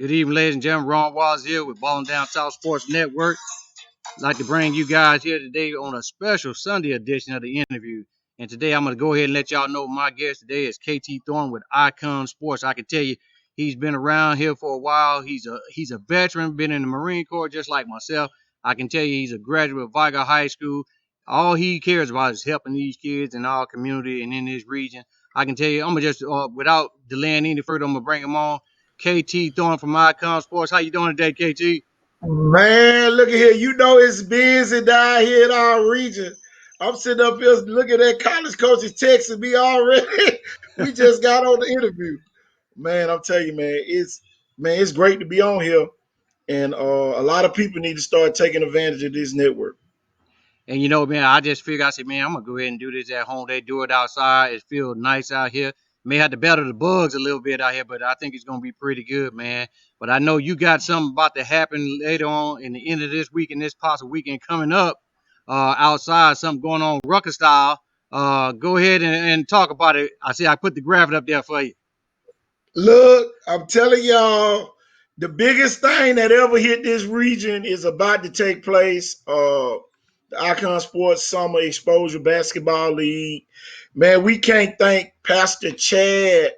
Good evening, ladies and gentlemen. Ron Waz here with Ballin' Down South Sports Network. I'd like to bring you guys here today on a special Sunday edition of the interview. And today I'm going to go ahead and let y'all know my guest today is KT Thornton with Icon Sports. I can tell you he's been around here for a while. He's a veteran, been in the Marine Corps just like myself. I can tell you he's a graduate of Vigo High School. All he cares about is helping these kids in our community and in this region. I can tell you, I'm going to just, without delaying any further, I'm going to bring him on. KT Thornton from Icon Sports. How you doing today, KT? Man, look at here. You know it's busy down here in our region. I'm sitting up here looking at college coaches texting me already. We just got on the interview. Man, I'm telling you, man, it's great to be on here. And a lot of people need to start taking advantage of this network. And man, I just figured I said, man, I'm gonna go ahead and do this at home. They do it outside. It feels nice out here. May have to battle the bugs a little bit out here, but I think it's gonna be pretty good, man. But I know you got something about to happen later on in the end of this week and this possible weekend coming up outside. Something going on Rucker style. Go ahead and talk about it. I see I put the graphic up there for you. Look, I'm telling y'all, the biggest thing that ever hit this region is about to take place. The Icon Sports Summer Exposure Basketball League. Man, we can't thank Pastor Chad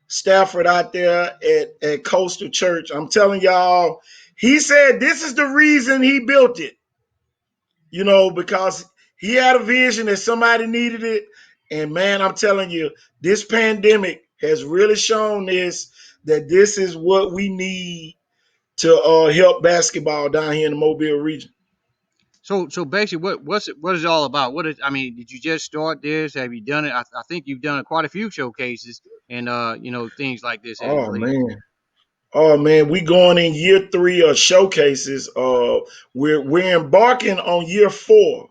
Stafford out there at Coastal Church. I'm telling y'all, he said this is the reason he built it, because he had a vision that somebody needed it. And man, I'm telling you, this pandemic has really shown this that this is what we need to help basketball down here in the Mobile region. So basically, what is it all about? Did you just start this? Have you done it? I think you've done quite a few showcases and things like this as of Oh late. man. Oh man, we going in year 3 of showcases. We're embarking on year 4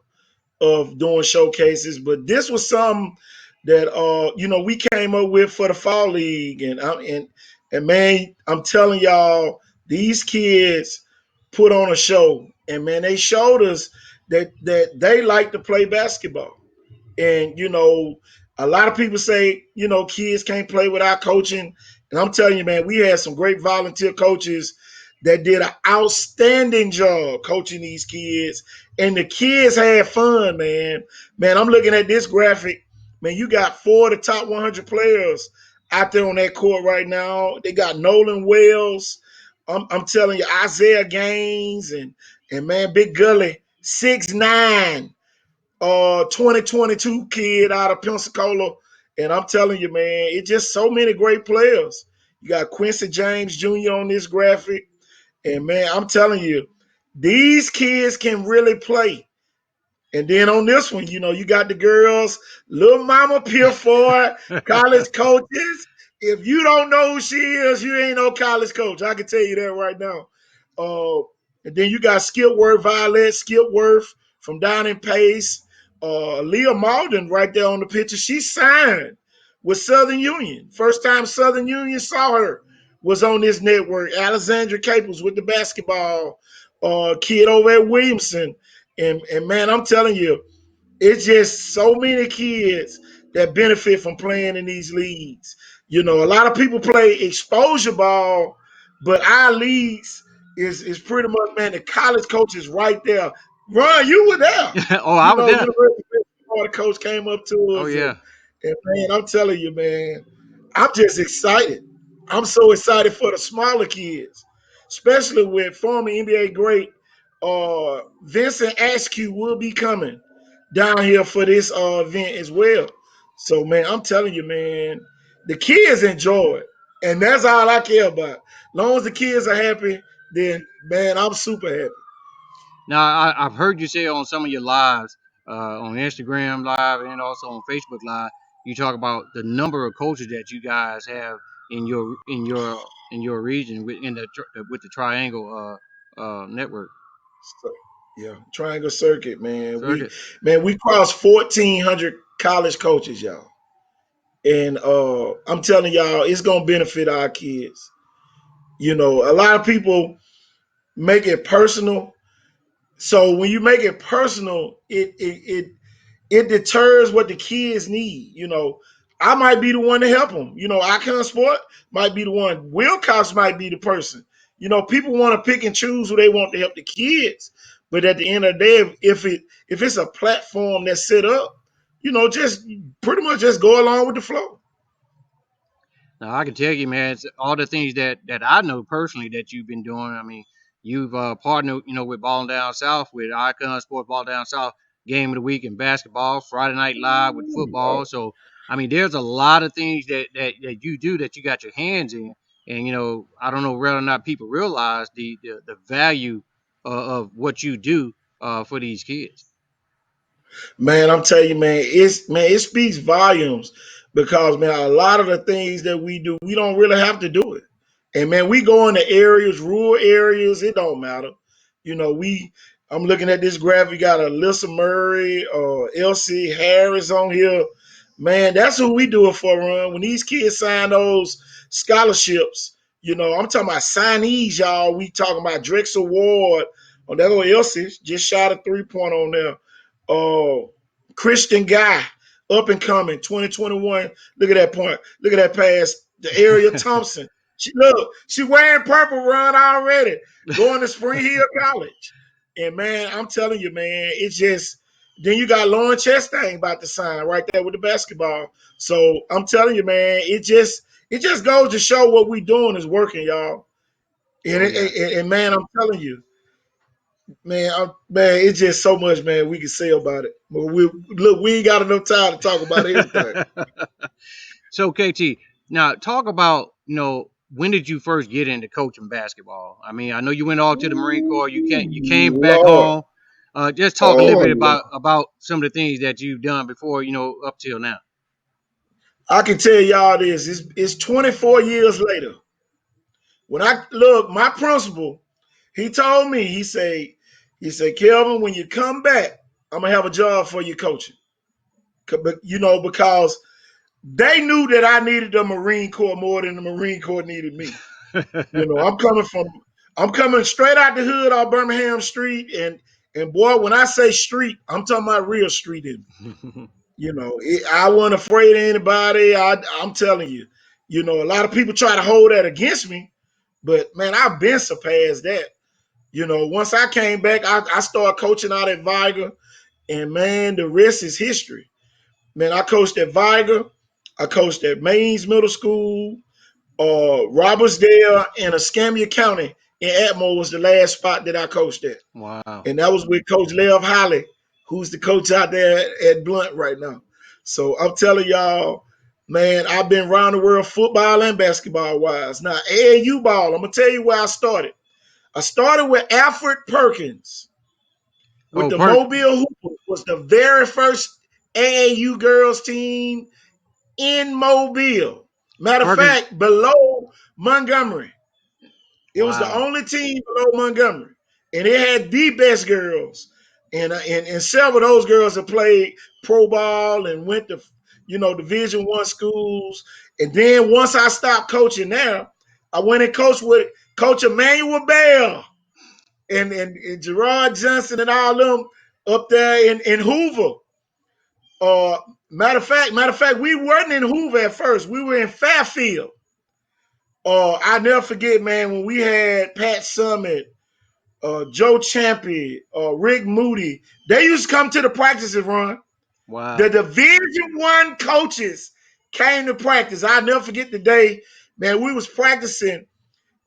of doing showcases, but this was something that we came up with for the fall league, and man, I'm telling y'all, these kids put on a show, and man, they showed us that they like to play basketball. And a lot of people say kids can't play without coaching, and I'm telling you, man, we had some great volunteer coaches that did an outstanding job coaching these kids, and the kids had fun, man. Man, I'm looking at this graphic. Man, you got 4 of the top 100 players out there on that court right now. They got Nolan Wells. I'm telling you, Isaiah Gaines and man, Big Gully, 6'9", 2022 kid out of Pensacola. And I'm telling you, man, it's just so many great players. You got Quincy James Jr. on this graphic. And man, I'm telling you, these kids can really play. And then on this one, you got the girls, Little Mama Peerford, college coaches. If you don't know who she is, you ain't no college coach. I can tell you that right now. Uh, and then you got Skipworth, Violet Skipworth from down in Pace. Leah Malden right there on the picture. She signed with Southern Union. First time Southern Union saw her was on this network. Alexandra Caples with the basketball kid over at Williamson. And man, I'm telling you, it's just so many kids that benefit from playing in these leagues. A lot of people play exposure ball, but our leagues is pretty much, man, the college coach is right there. Ron, you were there. Oh, I was there. University of Florida coach came up to Oh us, yeah. and man, I'm telling you, man, I'm just excited. I'm so excited for the smaller kids, especially with former NBA great Vincent Askew will be coming down here for this event as well. So man, I'm telling you, man, the kids enjoy it, and that's all I care about. As long as the kids are happy, then man, I'm super happy. Now I've heard you say on some of your lives, on Instagram Live and also on Facebook Live, you talk about the number of coaches that you guys have in your region with the Triangle network So, yeah, Triangle Circuit, man. We circuit. man, we crossed 1,400 college coaches, y'all. And I'm telling y'all, it's gonna benefit our kids. A lot of people make it personal. So when you make it personal, it deters what the kids need. I might be the one to help them. Icon Sport might be the one. Wilcox might be the person. People want to pick and choose who they want to help the kids, but at the end of the day, if it's a platform that's set up, just pretty much just go along with the flow. Now I can tell you, man, it's all the things that I know personally that you've been doing. I mean, you've partnered, with Ball Down South, with Icon Sports Ball Down South, Game of the Week in basketball, Friday Night Live with football. So I mean, there's a lot of things that you do that you got your hands in, and I don't know whether or not people realize the value of what you do for these kids. Man, I'm telling you, it speaks volumes because man, a lot of the things that we do, we don't really have to do it. And man, we go into areas, rural areas, it don't matter. We I'm looking at this graph. We got Alyssa Murray, Elsie Harris on here. Man, that's who we do it for, Run. When these kids sign those scholarships, I'm talking about signees, y'all. We talking about Drexel Ward. Oh, there go Elsie. Just shot a 3-point on there. Oh, Christian Guy, up and coming, 2021. Look at that point. Look at that pass. The area Thompson. She wearing purple run already, going to Spring Hill College. And man, I'm telling you, man, it's just then you got Lauren Chastain about to sign right there with the basketball. So I'm telling you, man, it just goes to show what we doing is working, y'all. And, Oh yeah. man, I'm telling you, man, it's just so much, man. We can say about it. But we ain't got enough time to talk about everything. So KT, now talk about when did you first get into coaching basketball? I mean, I know you went off to the Marine Corps. You came back Lord, home. Just talk a little oh bit Lord. about some of the things that you've done before, up till now. I can tell y'all this. It's 24 years later. When I look, my principal, he told me, he said, Kelvin, when you come back, I'm gonna have a job for you coaching. Because they knew that I needed the Marine Corps more than the Marine Corps needed me. I'm coming straight out the hood off Birmingham Street, and boy, when I say street, I'm talking about real street. I wasn't afraid of anybody. I'm telling you, a lot of people try to hold that against me, but man, I've been surpassed that. Once I came back, I started coaching out at Viger, and man, the rest is history. Man, I coached at Viger, I coached at Maines Middle School, Robertsdale, and Escambia County in Atmore was the last spot that I coached at. Wow. And that was with Coach Lev Holly, who's the coach out there at Blunt right now. So I'm telling y'all, man, I've been around the world football and basketball wise. Now, AAU ball, I'm going to tell you where I started. I started with Alfred Perkins with Oh, the Mobile Hoopers, was the very first AAU girls team in Mobile. Matter of Perkins. fact, below Montgomery. It was the Wow. only team below Montgomery, and it had the best girls. And several of those girls have played pro ball and went to Division One schools. And then once I stopped coaching there, I went and coached with Coach Emmanuel Bell and Gerard Johnson and all them up there in Hoover. Uh, matter of fact, we weren't in Hoover at first. We were in Fairfield. I never forget, man, when we had Pat Summit, Joe Champy, Rick Moody. They used to come to the practices, Run. The Wow. Division One coaches came to practice. I'll never forget the day, man. We was practicing,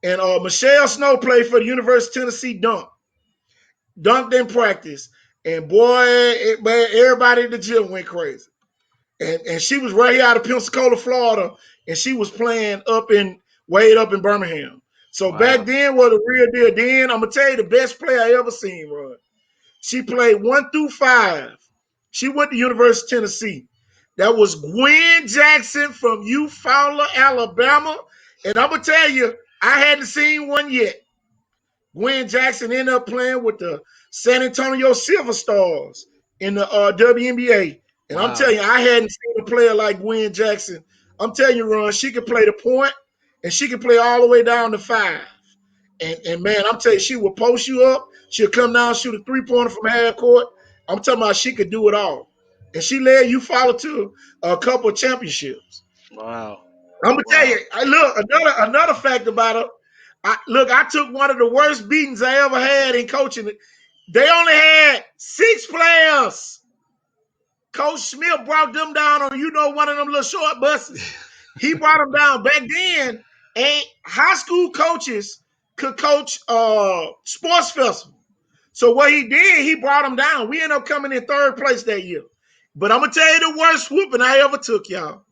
and Michelle Snow played for the University of Tennessee dunked in practice, and boy, man, everybody in the gym went crazy. And she was right here out of Pensacola, Florida, and she was playing way up in Birmingham. So back Wow. then was a real deal. Then I'm gonna tell you the best player I ever seen run. She played 1 through 5. She went to University of Tennessee. That was Gwen Jackson from Eufaula, Alabama. And I'm gonna tell you, I hadn't seen one yet. Gwen Jackson ended up playing with the San Antonio Silver Stars in the WNBA. And I'm Wow. telling you, I hadn't seen a player like Gwen Jackson. I'm telling you, Ron, she could play the point and she could play all the way down to 5. And man, I'm telling you, she will post you up. She'll come down, shoot a 3-pointer from half court. I'm talking about she could do it all. And she led you follow to a couple of championships. Wow. I'm gonna tell Wow. you, look, another fact about her. I took one of the worst beatings I ever had in coaching. They only had 6 players. Coach Smith brought them down on, one of them little short buses. He brought them down. Back then, high school coaches could coach sports festival. So what he did, he brought them down. We ended up coming in 3rd place that year. But I'm going to tell you the worst whooping I ever took, y'all.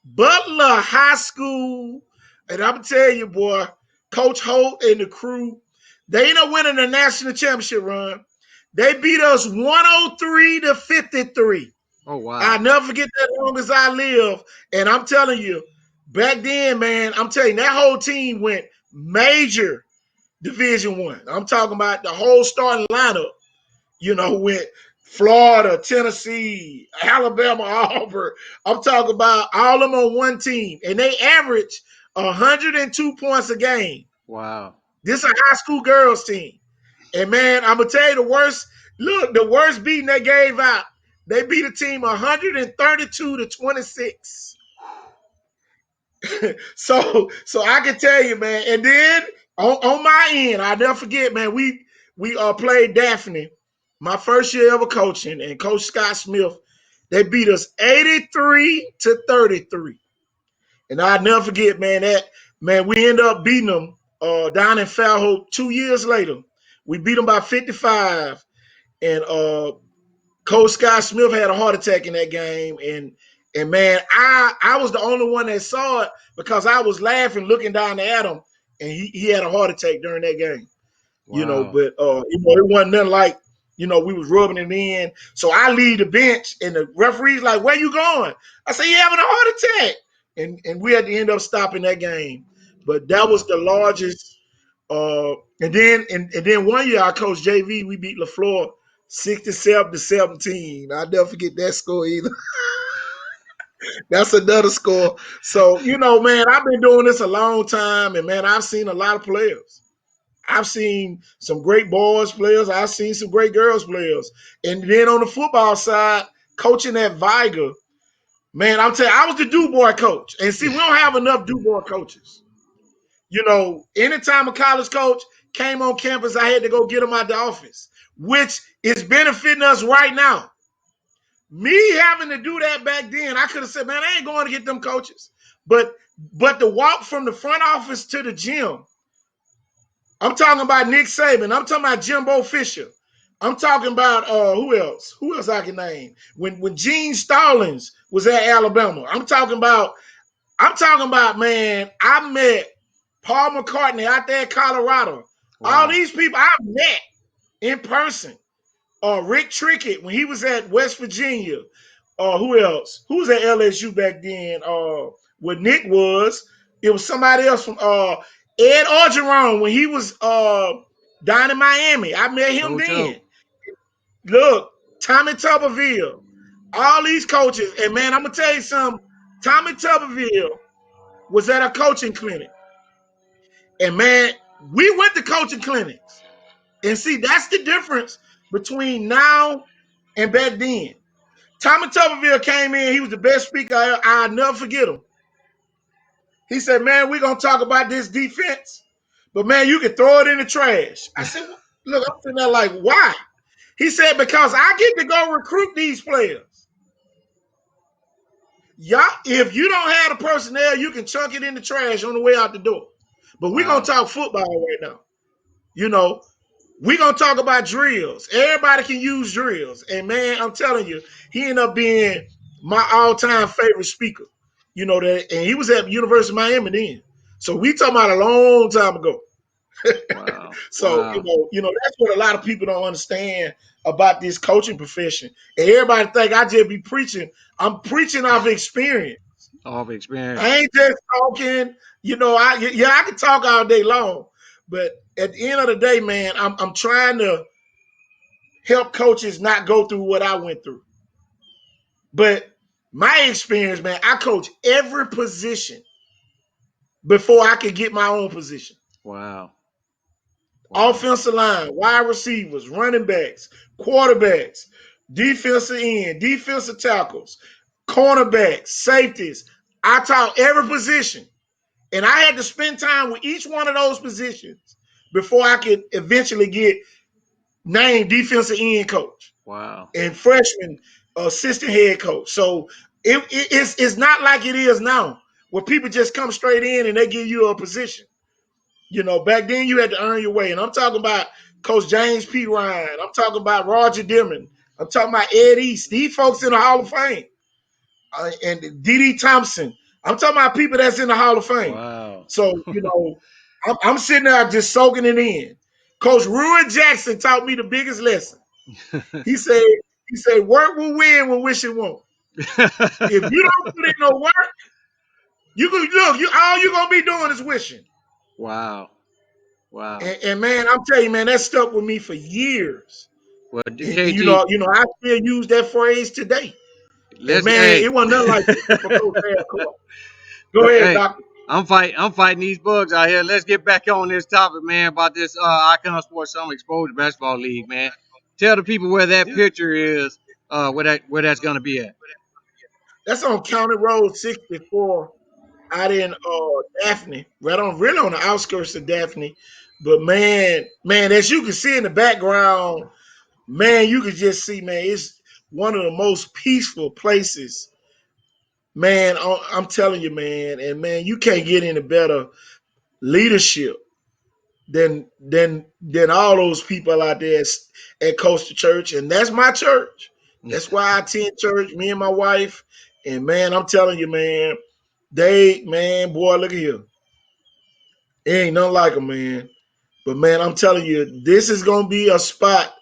Butler High School, and I'm going to tell you, boy, Coach Holt and the crew, they ended up winning the national championship run. They beat us 103-53. Oh wow. I'll never forget that long as I live. And I'm telling you, back then, man, I'm telling you, that whole team went major Division One. I'm talking about the whole starting lineup, went Florida, Tennessee, Alabama, Auburn. I'm talking about all of them on one team. And they averaged 102 points a game. Wow. This is a high school girls team. And man, I'm gonna tell you the worst beating they gave out. They beat a team 132-26. So I can tell you, man. And then on my end, I'll never forget, man. We played Daphne, my first year ever coaching, and Coach Scott Smith. They beat us 83-33. And I'll never forget, man. We ended up beating them down in Fairhope 2 years later. We beat them by 55, and Coach Scott Smith had a heart attack in that game, and man, I was the only one that saw it because I was laughing, looking down at him, and he had a heart attack during that game. Wow. But it wasn't nothing like we was rubbing it in. So I leave the bench, and the referee's like, "Where you going?" I say, "You having a heart attack," and we had to end up stopping that game. But that was Wow. the largest. And then one year I coached JV. We beat LaFleur 67-17. I'll never forget that score either. That's another score. So man, I've been doing this a long time, and man, I've seen a lot of players. I've seen some great boys players. I've seen some great girls players. And then on the football side, coaching at Viger, man, I'm telling you, I was the Du Bois coach. And see, we don't have enough Du Bois coaches. Anytime a college coach came on campus, I had to go get him out the office, which is benefiting us right now. Me having to do that back then, I could have said, man, I ain't going to get them coaches. But the walk from the front office to the gym, I'm talking about Nick Saban. I'm talking about Jimbo Fisher. I'm talking about who else? Who else I can name? When Gene Stallings was at Alabama. I'm talking about, man, I met Paul McCartney out there in Colorado. All Wow. these people I met in person. Rick Trickett when he was at West Virginia. Who else? Who was at LSU back then? What Nick was. It was somebody else from Ed Orgeron when he was down in Miami. I met him Coach then. O. Look, Tommy Tuberville, all these coaches, and man, I'm gonna tell you something. Tommy Tuberville was at a coaching clinic, and man, we went to coaching clinics, and see that's the difference between now and back then. Tommy Tuberville came in. He was the best speaker. I'll never forget him. He said, man, we're going to talk about this defense, but man, you can throw it in the trash. I said, look, I'm sitting there like, why? He said, because I get to go recruit these players. Y'all, if you don't have the personnel, you can chunk it in the trash on the way out the door. But we're going to Wow. talk football right now. You know, we're going to talk about drills. Everybody can use drills. And man, I'm telling you, he ended up being my all-time favorite speaker. And he was at University of Miami then. So we talking about a long time ago. Wow. So, Wow. that's what a lot of people don't understand about this coaching profession. And everybody think I just be preaching. I'm preaching off experience. All of experience. I ain't just talking, I can talk all day long. But at the end of the day, man, I'm trying to help coaches not go through what I went through. But my experience, man, I coach every position before I could get my own position. Wow. Wow. Offensive line, wide receivers, running backs, quarterbacks, defensive end, defensive tackles, cornerbacks, safeties. I taught every position. And I had to spend time with each one of those positions before I could eventually get named defensive end coach Wow. and freshman assistant head coach. So it's not like it is now, where people just come straight in and they give you a position. Back then you had to earn your way. And I'm talking about Coach James P. Ryan. I'm talking about Roger Dimon. I'm talking about Ed East. These folks in the Hall of Fame. And D.D. Thompson. I'm talking about people that's in the Hall of Fame. Wow. So, I'm sitting there just soaking it in. Coach Ruin Jackson taught me the biggest lesson. He said, work will win when wishing won't. If you don't put in no work, you can look, all you're gonna be doing is wishing. Wow. Wow. And man, I'm telling you, man, that stuck with me for years. Well, And KT, I still use that phrase today. And let's man, hey, it wasn't nothing like that for Coach Hardcore. Go ahead, hey, Doctor. I'm fighting these bugs out here. Let's get back on this topic, man, about this Icon Sports Summer Exposure Basketball League, man. Tell the people where that Yeah. picture is, where that's gonna be at. That's on County Road 64 out in Daphne, really on the outskirts of Daphne. But man, as you can see in the background, man, you can just see, man, it's one of the most peaceful places. Man, I'm telling you, man, and man, you can't get any better leadership than all those people out there at Coastal Church, and that's my church. That's why I attend church. Me and my wife, and man, I'm telling you, man, boy, look at here. It ain't nothing like them, man. But man, I'm telling you, this is gonna be a spot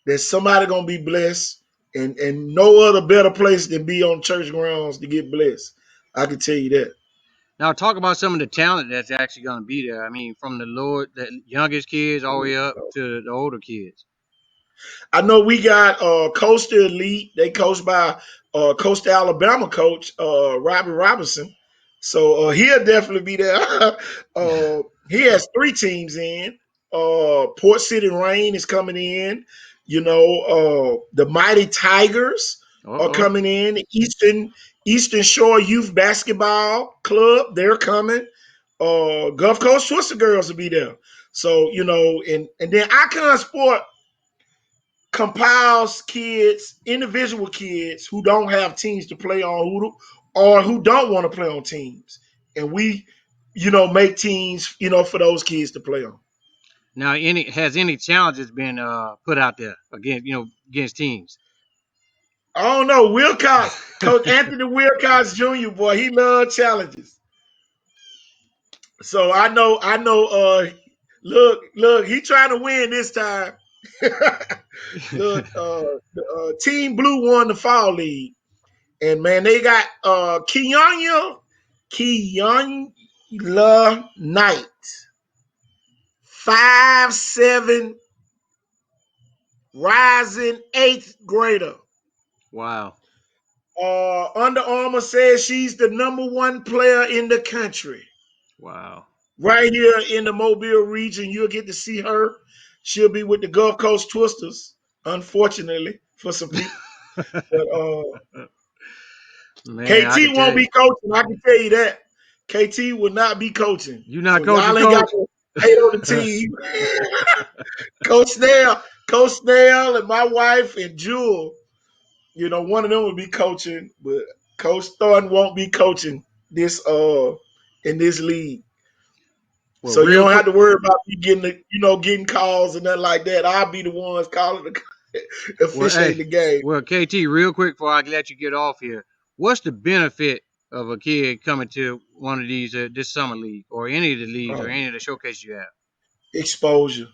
that somebody gonna be blessed, and no other better place than be on church grounds to get blessed. I can tell you that. Now talk about some of the talent that's actually gonna be there. I mean, from the youngest kids all the way up to the older kids. I know we got Coastal Elite. They coached by Coastal Alabama coach Robbie Robinson. So he'll definitely be there. He has three teams in. Port City Rain is coming in. The Mighty Tigers Uh are oh. coming in. Eastern Shore Youth Basketball Club, they're coming. Gulf Coast Twister Girls will be there. So, and then Icon Sport compiles kids, individual kids who don't have teams to play on, or who don't want to play on teams, and we, make teams, for those kids to play on. Now, any challenges been put out there against teams? I don't know, Wilcox, Coach Anthony Wilcox Jr. Boy, he loves challenges. So I know. Look, he trying to win this time. Look, Team Blue won the fall league. And man, they got Keonla Knight, 5'7", rising eighth grader. Wow. Under Armour says she's the number one player in the country. Wow. Right here in the Mobile region, you'll get to see her. She'll be with the Gulf Coast Twisters, unfortunately, for some people. But Man, I KT can tell won't you. be coaching. I can tell you that. KT will not be coaching. You So not coaching, y'all ain't got coach? to hate on the team. Coach Snell, and my wife and Jewel, one of them will be coaching, but Coach Thornton won't be coaching this in this league. Well, So you real don't have quick. to worry about me getting calls and nothing like that. I'll be the ones calling the Well, officiating hey. the game. Well, KT, real quick before I let you get off here, what's the benefit of a kid coming to one of these this summer league or any of the leagues or Oh, any of the showcases you have? exposure.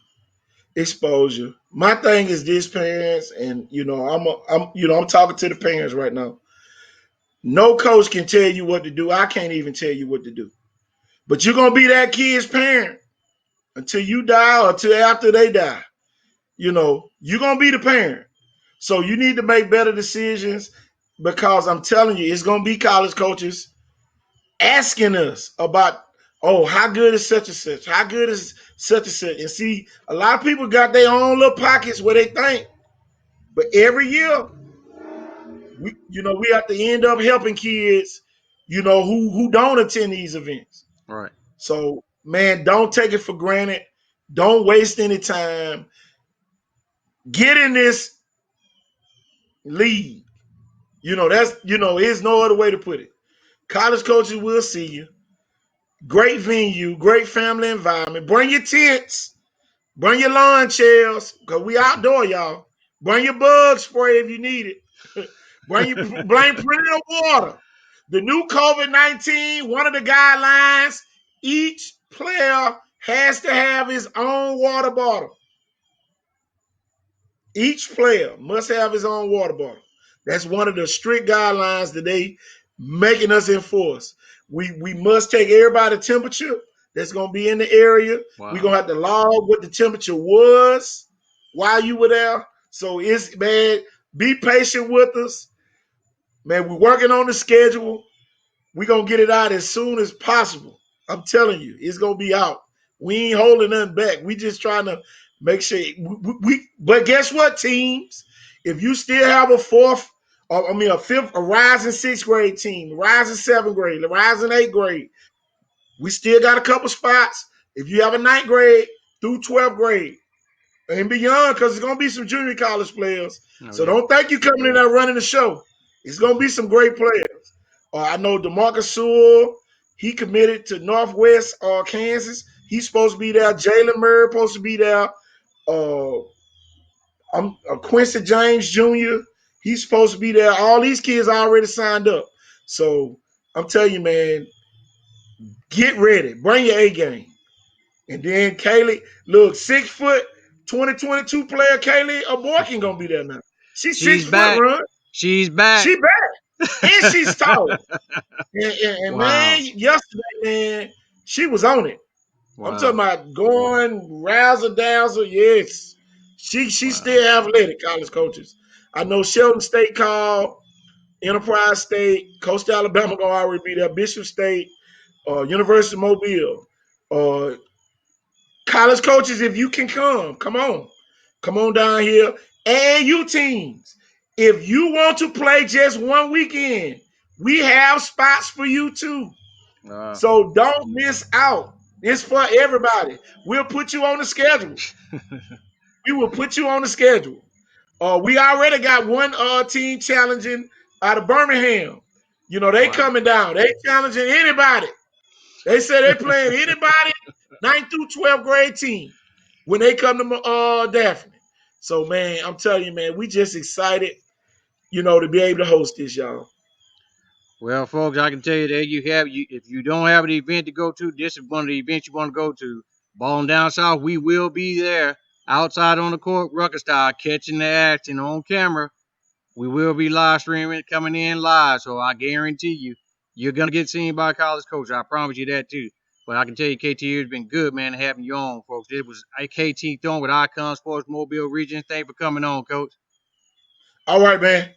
Exposure. My thing is this, parents, and I'm talking to the parents right now. No coach can tell you what to do. I can't even tell you what to do. But you're gonna be that kid's parent until you die or until after they die. You're gonna be the parent. So you need to make better decisions, because I'm telling you, it's gonna be college coaches asking us about, oh, how good is such and such? How good is such and such? And see, a lot of people got their own little pockets where they think. But every year, we have to end up helping kids, who don't attend these events. Right. So, man, don't take it for granted. Don't waste any time. Get in this league. There's no other way to put it. College coaches will see you. Great venue, great family environment. Bring your tents, bring your lawn chairs, because we outdoor, y'all. Bring your bug spray if you need it. bring plenty of water. The new COVID-19, one of the guidelines, each player has to have his own water bottle. Each player must have his own water bottle. That's one of the strict guidelines that they making us enforce. We must take everybody's temperature that's gonna be in the area. We're Wow. gonna have to log what the temperature was while you were there. So it's man, be patient with us. Man, we're working on the schedule. We're gonna get it out as soon as possible. I'm telling you, it's gonna be out. We ain't holding nothing back. We just trying to make sure but guess what, teams? If you still have a fourth, a fifth, a rising sixth grade team, rising seventh grade, rising eighth grade, we still got a couple spots. If you have a ninth grade through 12th grade, and beyond, because it's gonna be some junior college players. Oh So yeah. don't think you coming in there running the show. It's gonna be some great players. I know DeMarcus Sewell, he committed to Northwest Kansas. He's supposed to be there. Jalen Murray supposed to be there. Uh, Quincy James Jr. He's supposed to be there. All these kids already signed up. So I'm telling you, man, get ready. Bring your A game. And then Kaylee, look, 6 foot, 2022 player Kaylee Aborkin gonna be there now. She's She's 6 foot, back. run. She's back. She back. And she's tall. And man, Wow. yesterday, man, she was on it. I'm talking Wow. about going razzle dazzle. Yes. She's Wow. still athletic, college coaches. I know Shelton State called, Enterprise State, Coastal Alabama gonna already be there, Bishop State, University of Mobile. College coaches, if you can come on. Come on down here. And you teams, if you want to play just one weekend, we have spots for you too. Wow. So don't miss out. It's for everybody. We'll put you on the schedule. We will put you on the schedule. We already got one team challenging out of Birmingham. They Wow. coming down. They challenging anybody. They say they playing anybody, 9th through 12th grade team when they come to Daphne. So man, I'm telling you, man, we just excited, to be able to host this, y'all. Well, folks, I can tell you that if you don't have an event to go to, this is one of the events you want to go to. Balling down south, we will be there outside on the court, rucker style, catching the action on camera. We will be live streaming, coming in live. So I guarantee you're gonna get seen by a college coach. I promise you that too. But I can tell you, KT, it's been good, man, having you on, folks. This was KT Thornton with Icon Sports Mobile Region. Thanks for coming on, Coach. All right, man.